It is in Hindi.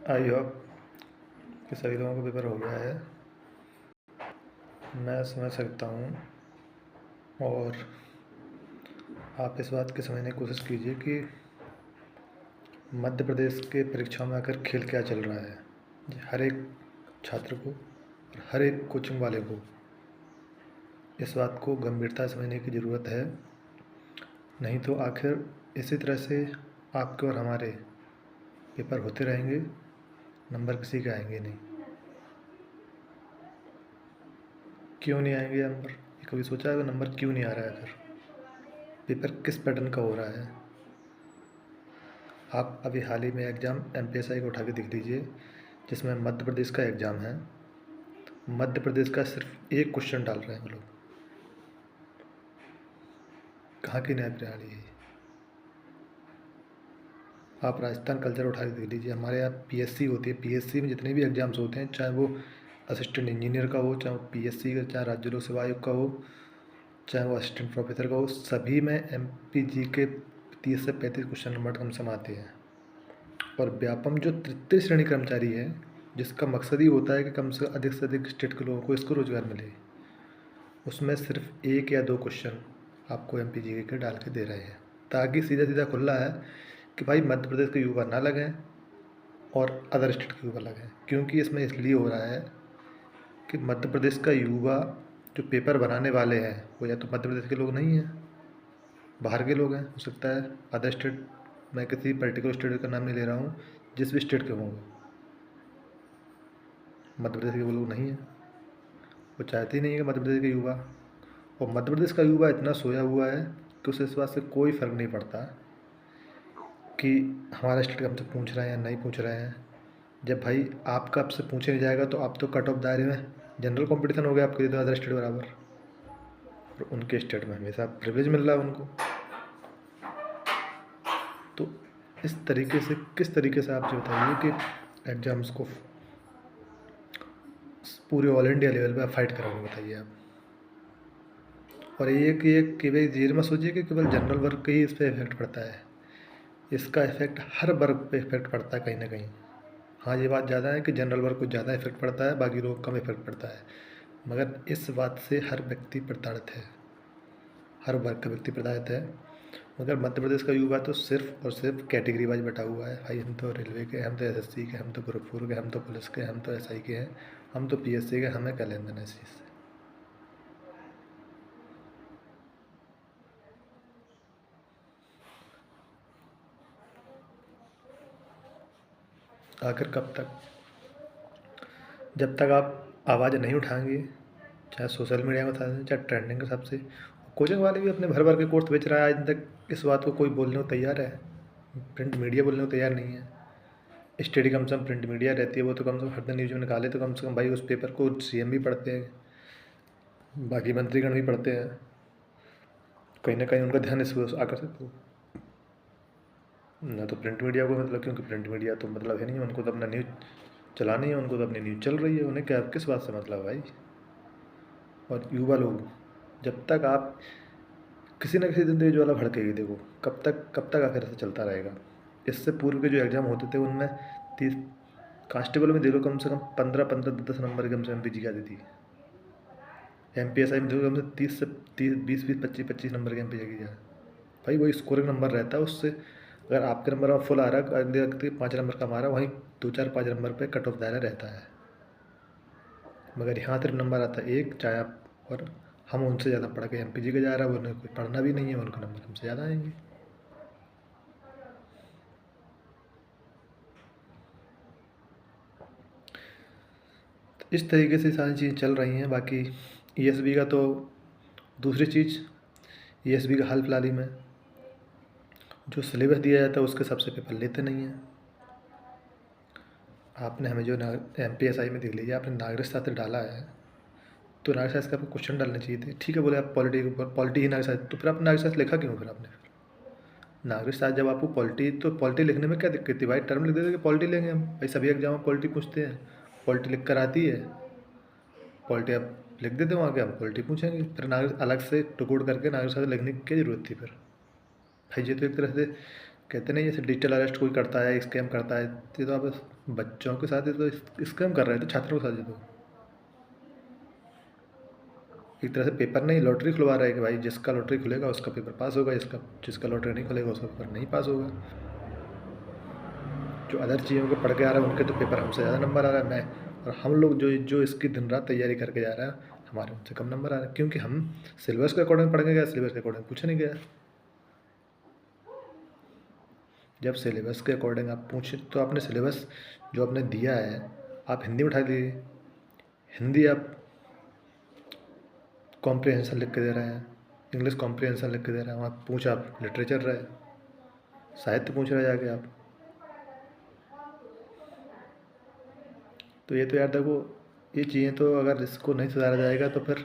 आई होप कि सभी लोगों का पेपर हो गया है। मैं समझ सकता हूँ और आप इस बात की समझने की कोशिश कीजिए कि मध्य प्रदेश के परीक्षाओं में आकर खेल क्या चल रहा है। हर एक छात्र को और हर एक कोचिंग वाले को इस बात को गंभीरता से समझने की ज़रूरत है। नहीं तो आखिर इसी तरह से आपके और हमारे पेपर होते रहेंगे, नंबर किसी के आएंगे नहीं। क्यों नहीं आएंगे नंबर? ये कभी सोचा है कि नंबर क्यों नहीं आ रहा है? फिर पेपर किस पैटर्न का हो रहा है? आप अभी हाल ही में एग्ज़ाम MPSI को उठा के देख लीजिए, जिसमें मध्य प्रदेश का एग्ज़ाम है। मध्य प्रदेश का सिर्फ एक क्वेश्चन डाल रहे हैं वो लोग। कहाँ की न्याय प्रणाली है? आप राजस्थान कल्चर उठा के देख लीजिए। हमारे यहाँ PSC होती है। PSC में जितने भी एग्ज़ाम्स होते हैं, चाहे वो असिस्टेंट इंजीनियर का हो, चाहे वो PSC का, चाहे राज्य लोक सेवा आयोग का हो, चाहे वो असिस्टेंट प्रोफेसर का हो, सभी में MPG के 30 से 35 क्वेश्चन नंबर कम से कम आते हैं। और व्यापम जो तृतीय श्रेणी कर्मचारी है, जिसका मकसद ही होता है कि कम से अधिक स्टेट के लोगों को इसको रोज़गार मिले, उसमें सिर्फ 1 या 2 क्वेश्चन आपको MPG के डाल के दे रहे हैं, ताकि सीधा सीधा खुला है कि भाई मध्य प्रदेश के युवा ना लगें और अदर स्टेट के युवा लगें। क्योंकि इसमें इसलिए हो रहा है कि मध्य प्रदेश का युवा जो पेपर बनाने वाले हैं वो या तो मध्य प्रदेश के लोग नहीं हैं, बाहर के लोग हैं। हो सकता है अदर स्टेट, मैं किसी पर्टिकुलर स्टेट का नाम नहीं ले रहा हूँ, जिस भी स्टेट के होंगे, मध्य प्रदेश के वो लोग नहीं हैं। वो चाहते ही नहीं है कि मध्य प्रदेश के युवा, और मध्य प्रदेश का युवा इतना सोया हुआ है कि उसे इस बात से कोई फ़र्क नहीं पड़ता कि हमारा स्टेट हमसे पूछ रहे हैं या नहीं पूछ रहे हैं। जब भाई आपका आपसे पूछे नहीं जाएगा तो आप तो कट ऑफ दायरे में जनरल कंपटीशन हो गया आपके लिए, तो अदर स्टेट बराबर, और उनके स्टेट में हमेशा प्रिविलेज मिल रहा है उनको। तो इस तरीके से किस तरीके से आप जो बताइए कि एग्ज़ाम्स को पूरे ऑल इंडिया लेवल पे फाइट कराओगे, बताइए आप। और ये कि ये केवल ये मत सोचिए कि केवल जनरल वर्ग का ही इस पर इफेक्ट पड़ता है। इसका इफेक्ट हर वर्ग पे इफेक्ट पड़ता है कहीं ना कहीं। हाँ, ये बात ज़्यादा है कि जनरल वर्ग को ज़्यादा इफेक्ट पड़ता है, बाकी लोग कम इफेक्ट पड़ता है, मगर इस बात से हर व्यक्ति प्रताड़ित है, हर वर्ग का व्यक्ति प्रताड़ित है। मगर मध्य प्रदेश का युवा तो सिर्फ और सिर्फ कैटेगरी वाइज बैठा हुआ है। भाई हम तो रेलवे के, हम तो SSC के, हम तो ग्रुप 4 के, हम तो पुलिस के, हम तो SI के हैं, हम तो PSC के, हमें क्या लेन देन है इस चीज़ से। आखिर कब तक? जब तक आप आवाज़ नहीं उठाएंगे, चाहे सोशल मीडिया में बता दें, चाहे ट्रेंडिंग के हिसाब से। कोचिंग वाले भी अपने भर भर के कोर्स बेच रहा है, आज तक इस बात को कोई बोलने को तैयार है? प्रिंट मीडिया बोलने को तैयार नहीं है। स्टडी कम से कम प्रिंट मीडिया रहती है, वो तो कम से कम हर दिन न्यूज़ में निकाले, तो कम से कम भाई उस पेपर को CM भी पढ़ते हैं, बाकी मंत्रीगण भी पढ़ते हैं, कहीं ना कहीं उनका ध्यान इस आकर्षित हो। ना तो प्रिंट मीडिया को मतलब, क्योंकि प्रिंट मीडिया तो मतलब है नहीं, उनको तो अपना न्यूज़ चलानी है, उनको तो अपनी न्यूज़ चल रही है, उन्हें क्या किस बात से मतलब भाई। और युवा लोग, जब तक आप किसी न किसी दिन तो ये ज्वाला भड़केगी, देखो कब तक आखिर ऐसे चलता रहेगा। इससे पूर्व के जो एग्ज़ाम होते थे उनमें 30 कांस्टेबल में दे लो कम से कम 15-15 10 नंबर की कम से कम MPG आती थी। MPSI में देखो कम से 30 से 30 20 25 नंबर की MPG की। भाई वही स्कोरिंग नंबर रहता है, उससे अगर आपके नंबर फुल आ रहा है, अगले व्यक्ति 5 नंबर कम आ रहा है, वहीं 2-4-5 नंबर पे कट ऑफ दायरा रहता है। मगर यहाँ सिर्फ नंबर आता है एक, चाहे आप, और हम उनसे ज़्यादा पढ़ के MPG के जा रहा है, उन्हें कोई पढ़ना भी नहीं है, उनको नंबर हमसे ज़्यादा आएंगे। इस तरीके से सारी चीज़ें चल रही हैं। बाकी ESB का तो दूसरी चीज़, ESB का हाल फिलहाल ही में जो सिलेबस दिया जाता है उसके सबसे पेपर लेते नहीं हैं। आपने हमें जो MPSI में देख लीजिए, आपने नागरिक शास्त्र डाला है, तो नागरिक शास्त्र का आपको क्वेश्चन डालने चाहिए थे। ठीक है, बोले आप पॉलिटी के ऊपर, पॉलिटी ही नागरिक शास्त्र, तो फिर आप नागरिक शास्त्र लिखा क्यों? फिर आपने नागरिक शास्त्र जब आपको पॉलिटी, तो पॉलिटी लिखने में क्या दिक्कत थी भाई? टर्म लिख देते कि पॉलिटी लेंगे हम, भाई सभी एग्जाम में पॉलिटी पूछते हैं, पॉलिटी लिख कर आती है, पॉलिटी आप लिख देते वहाँ के, हम पॉलिटी पूछेंगे। फिर नागरिक अलग से टुकड़ करके नागरिक शास्त्र लिखने की क्या ज़रूरत थी फिर? भाई ये तो एक तरह से कहते नहीं जैसे डिजिटल अरेस्ट कोई करता है, स्कैम करता है, ये तो आप बच्चों के साथ, ये तो स्कैम कर रहे थे छात्रों के साथ। ये तो एक तरह से पेपर नहीं, लॉटरी खुलवा रहा है कि भाई जिसका लॉटरी खुलेगा उसका पेपर पास होगा, जिसका लॉटरी नहीं खुलेगा उसका पेपर नहीं पास होगा। जो अदर चीज़ों को पढ़ के आ रहा है उनके तो पेपर हमसे ज़्यादा नंबर आ रहा है, मैं और हम लोग जो जो इसकी दिन रात तैयारी करके जा रहे हैं, हमारे उनसे कम नंबर आ रहे हैं, क्योंकि हम सिलेबस के अकॉर्डिंग पढ़ के गए, सिलेबस के अकॉर्डिंग पूछा नहीं गया। जब सिलेबस के अकॉर्डिंग आप पूछे तो आपने सिलेबस जो आपने दिया है आप हिंदी में उठा दीजिए। हिंदी आप कॉम्प्रिहेंशन लिख के दे रहे हैं, इंग्लिश कॉम्प्रिहेंशन लिख के दे रहे हैं, वहाँ पूछ आप लिटरेचर रहे, साहित्य पूछ रहे जाके आप। तो ये तो यार देखो, ये चीज़ें तो अगर इसको नहीं सुधारा जाएगा तो फिर